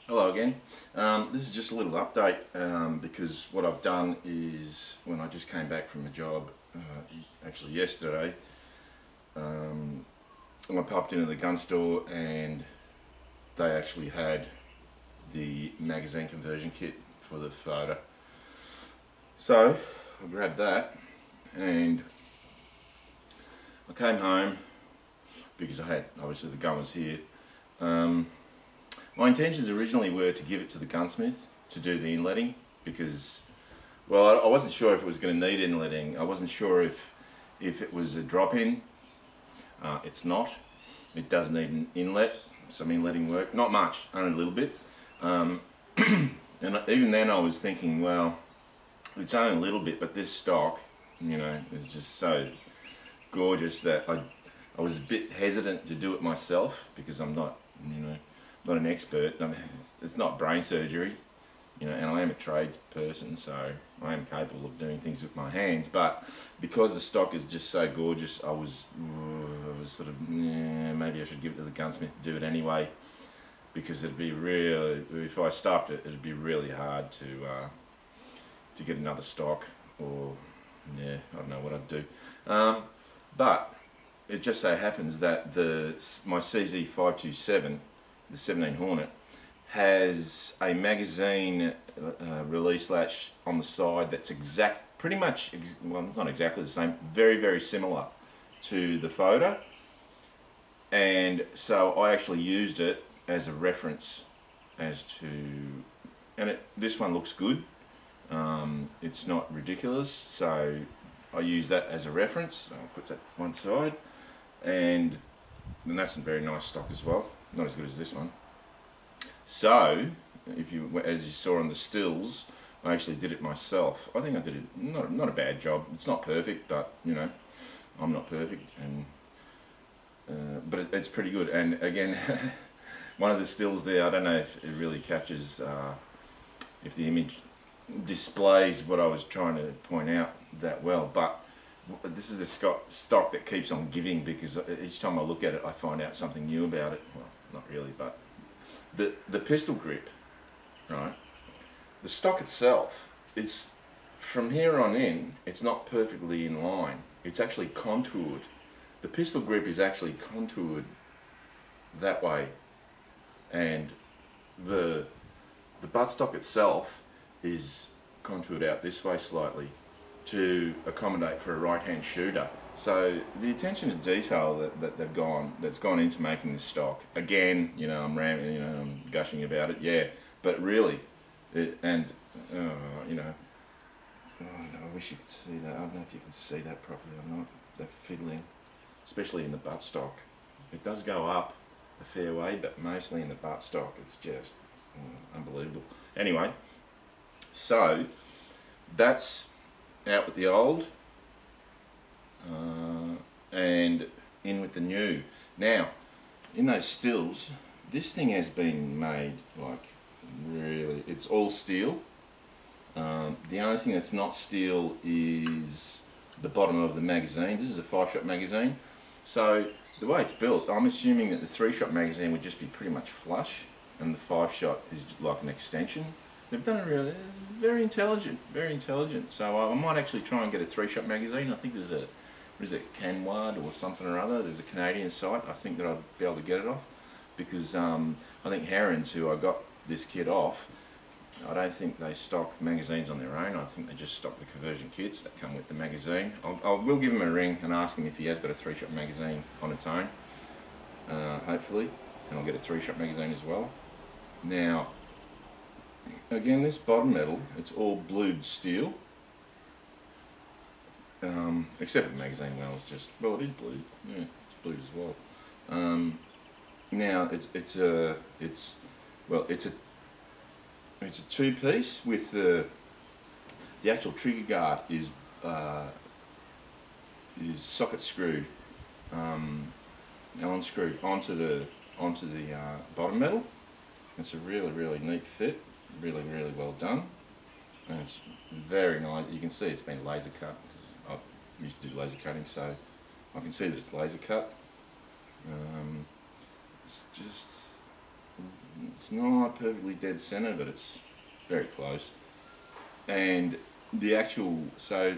Hello again. This is just a little update because what I've done is when I just came back from a job, actually yesterday, I popped into the gun store and they actually had the magazine conversion kit for the Voere. So I grabbed that and I came home because I had, obviously the gun was here. My intentions originally were to give it to the gunsmith to do the inletting because, well, I wasn't sure if it was going to need inletting. I wasn't sure if it was a drop-in. It's not. It does need an inlet, some inletting work. Not much, only a little bit. And even then I was thinking, well, it's only a little bit, but this stock, you know, is just so gorgeous that I was a bit hesitant to do it myself because I'm not, you know, not an expert. I mean, it's not brain surgery, you know, and I am a trades person, so I am capable of doing things with my hands. But because the stock is just so gorgeous, I was sort of, maybe I should give it to the gunsmith to do it anyway, because it'd be really, if I stuffed it, it'd be really hard to get another stock, or yeah, I don't know what I'd do. But it just so happens that my CZ527, the 17 Hornet, has a magazine release latch on the side that's pretty much, well, it's not exactly the same, very similar to the Voere, and so I actually used it as a reference as to, and this one looks good. It's not ridiculous, so I use that as a reference. I'll put that one side, and that's a very nice stock as well. Not as good as this one. So, as you saw on the stills, I actually did it myself. I think I did it not a bad job. It's not perfect, but you know, I'm not perfect, and but it's pretty good. And again, one of the stills there, I don't know if it really captures, if the image displays what I was trying to point out that well, but this is the stock that keeps on giving, because each time I look at it I find out something new about it. Well, not really, but the pistol grip, right, the stock itself, it's from here on in, it's not perfectly in line. It's actually contoured. The pistol grip is actually contoured that way, and the buttstock itself is contoured out this way slightly to accommodate for a right-hand shooter. So the attention to detail that's gone into making this stock, again, you know, I'm gushing about it, yeah, but really, you know, I wish you could see that. I don't know if you can see that properly or not. That fiddling, especially in the buttstock, it does go up a fair way, but mostly in the buttstock, it's just unbelievable. Anyway, so that's out with the old and in with the new. Now, in those stills, this thing has been made like really, it's all steel. The only thing that's not steel is the bottom of the magazine. This is a 5-shot magazine, so the way it's built, I'm assuming that the 3-shot magazine would just be pretty much flush and the 5-shot is like an extension. They've done it really very intelligent, very intelligent. So I might actually try and get a 3-shot magazine. I think there's what is it, Canward or something or other. There's a Canadian site, I think, that I'd be able to get it off, because I think Herons, who I got this kit off, I don't think they stock magazines on their own. I think they just stock the conversion kits that come with the magazine. I will give him a ring and ask him if he has got a 3-shot magazine on its own, hopefully, and I'll get a 3-shot magazine as well. Now, again, this bottom metal, it's all blued steel, except for the magazine well, it's just, well, it is blued, yeah, it's blued as well. Now, it's a 2-piece with the actual trigger guard is socket screwed, Allen screwed onto the bottom metal. It's a really neat fit, really well done, and it's very nice. You can see it's been laser cut, because I used to do laser cutting, so I can see that it's laser cut. It's not perfectly dead center, but it's very close. And the actual, so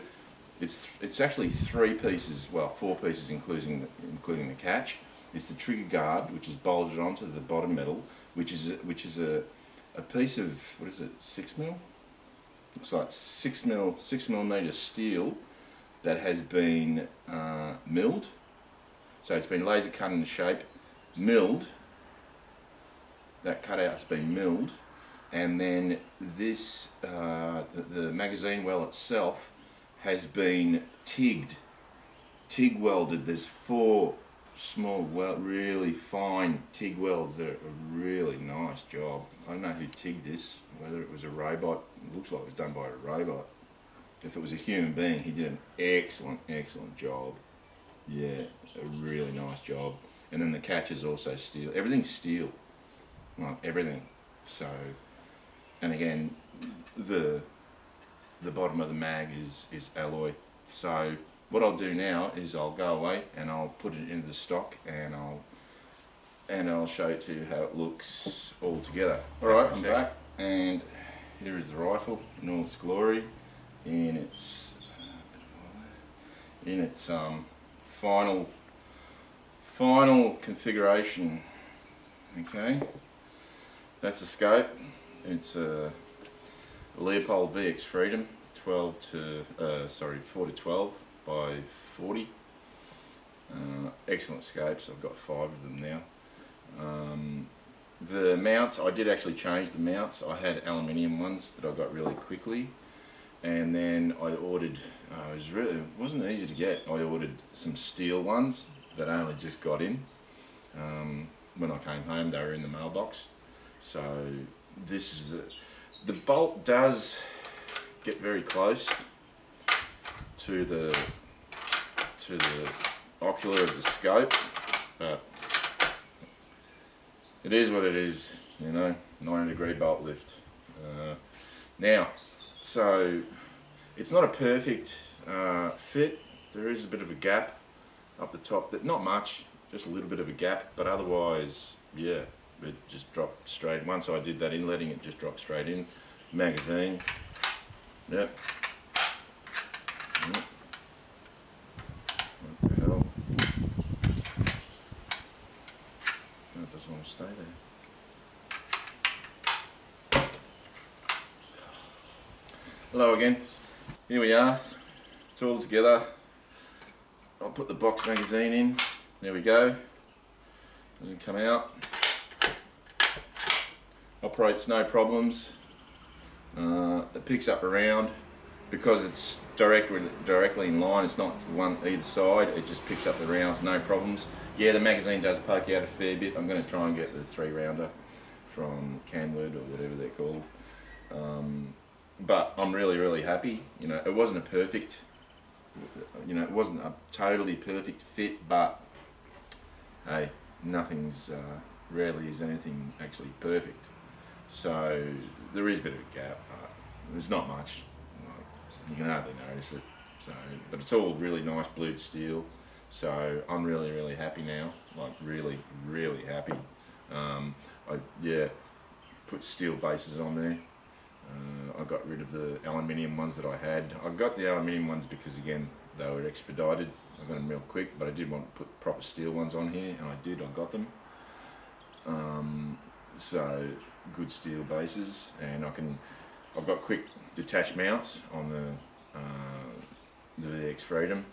it's actually 3 pieces, well, 4 pieces including the catch. It's the trigger guard, which is bolted onto the bottom metal, which is a piece of, what is it, 6 mil? Looks like 6 millimeter steel that has been milled. So it's been laser cut into shape, milled. That cutout's been milled, and then this the magazine well itself has been TIG welded. There's 4 small, really fine TIG welds. They're a really nice job. I don't know who TIGged this, whether it was a robot. It looks like it was done by a robot. If it was a human being, he did an excellent job. Yeah, a really nice job. And then the catch is also steel. Everything's steel, like everything. So, and again, the bottom of the mag is alloy. So what I'll do now is I'll go away and I'll put it into the stock, and I'll show it to you how it looks all together. Alright, I'm back, and here is the rifle in all its glory, in its final configuration. Okay, that's the scope. It's a Leopold VX Freedom 4 to 12 by 40. Excellent scopes. I've got 5 of them now. The mounts, I did actually change the mounts. I had aluminium ones that I got really quickly, and then I ordered, it wasn't easy to get. I ordered some steel ones that I only just got in. When I came home, they were in the mailbox. So this is the bolt does get very close to the ocular of the scope, but it is what it is, you know, 90-degree bolt lift. Now, so it's not a perfect fit. There is a bit of a gap up the top, that not much, just a little bit of a gap, but otherwise, yeah, it just dropped straight. Once I did that inletting, it just dropped straight in. Magazine, yep. What the hell? Oh, it doesn't want to stay there. Hello again. Here we are. It's all together. I'll put the box magazine in. There we go. Doesn't come out. Operates no problems. It picks up around because it's directly in line. It's not to the one either side. It just picks up the rounds, no problems. Yeah, the magazine does poke out a fair bit. I'm going to try and get the 3-rounder from Canward or whatever they're called. But I'm really happy. You know, it wasn't a perfect, you know, it wasn't a totally perfect fit, but hey, nothing's rarely is anything actually perfect. So there is a bit of a gap, but there's not much. You can hardly notice it. So, but it's all really nice blued steel. So I'm really happy now. Like really happy. I put steel bases on there. I got rid of the aluminium ones that I had. I got the aluminium ones because again they were expedited. I got them real quick, but I did want to put proper steel ones on here, and I did. I got them. So good steel bases, and I've got quick detached mounts on the VX Freedom,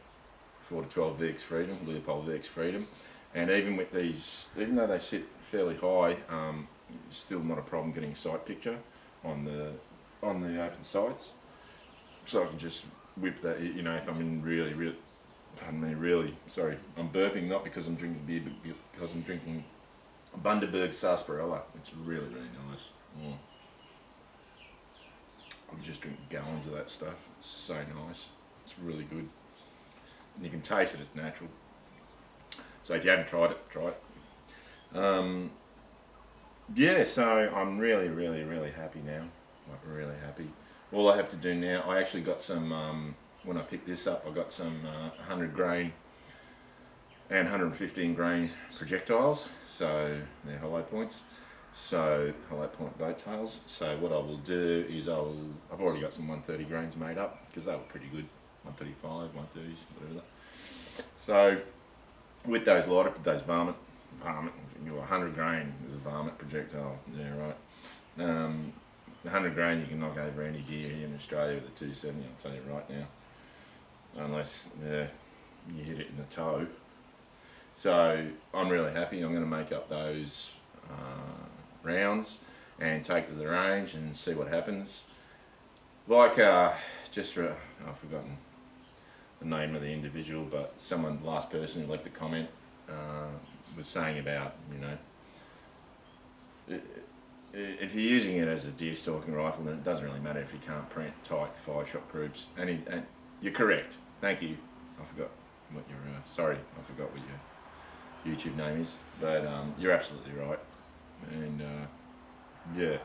4 to 12 VX Freedom, Leopold VX Freedom, and even with these, even though they sit fairly high, still not a problem getting a sight picture on the open sights. So I can just whip that, you know, if I'm in really, pardon me, really, sorry, I'm burping not because I'm drinking beer, but because I'm drinking Bundaberg Sarsaparilla. It's really nice. I'm just drinking gallons of that stuff. It's so nice. It's really good. And you can taste it, it's natural. So if you haven't tried it, try it. Yeah, so I'm really happy now. Like really happy. All I have to do now, I actually got some, when I picked this up, I got some 100 grain and 115 grain projectiles, so they're hollow points, so hollow point boat tails. So what I will do is I've already got some 130 grains made up, because they were pretty good, 135, 130s, whatever that. So with those lighter, those varmint, 100 grain is a varmint projectile, yeah right. 100 grain you can knock over any deer here in Australia with a 270, I'll tell you right now, unless you hit it in the toe. So I'm really happy. I'm going to make up those rounds and take to the range and see what happens. Like, just for, I've forgotten the name of the individual, but someone, last person who left a comment, was saying about, you know, if you're using it as a deer stalking rifle, then it doesn't really matter if you can't print tight 5-shot groups. And you're correct. Thank you. I forgot what your sorry, I forgot what your YouTube name is, but you're absolutely right. And yeah,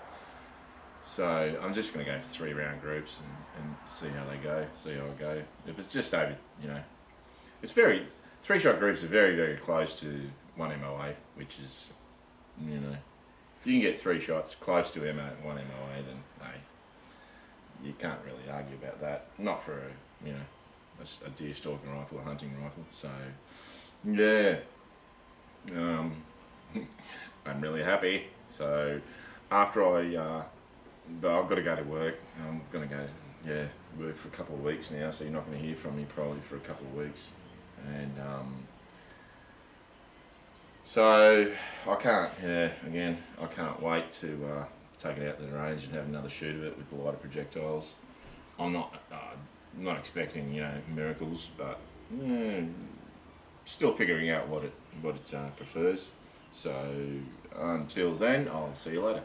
so I'm just going to go for 3-round groups and see how they go, see how I go. If it's just over, you know, it's 3-shot groups are very close to 1 MOA, which is, you know, if you can get 3 shots close to 1 MOA, then hey, you can't really argue about that. Not for a, you know, a deer stalking rifle, a hunting rifle. So yeah, I'm really happy. So after I've got to go to work. I'm gonna go work for a couple of weeks now. So you're not going to hear from me probably for a couple of weeks, and so I can't, again, I can't wait to take it out to the range and have another shoot of it with the lighter projectiles. I'm not expecting, you know, miracles, but still figuring out what it prefers. So until then, I'll see you later.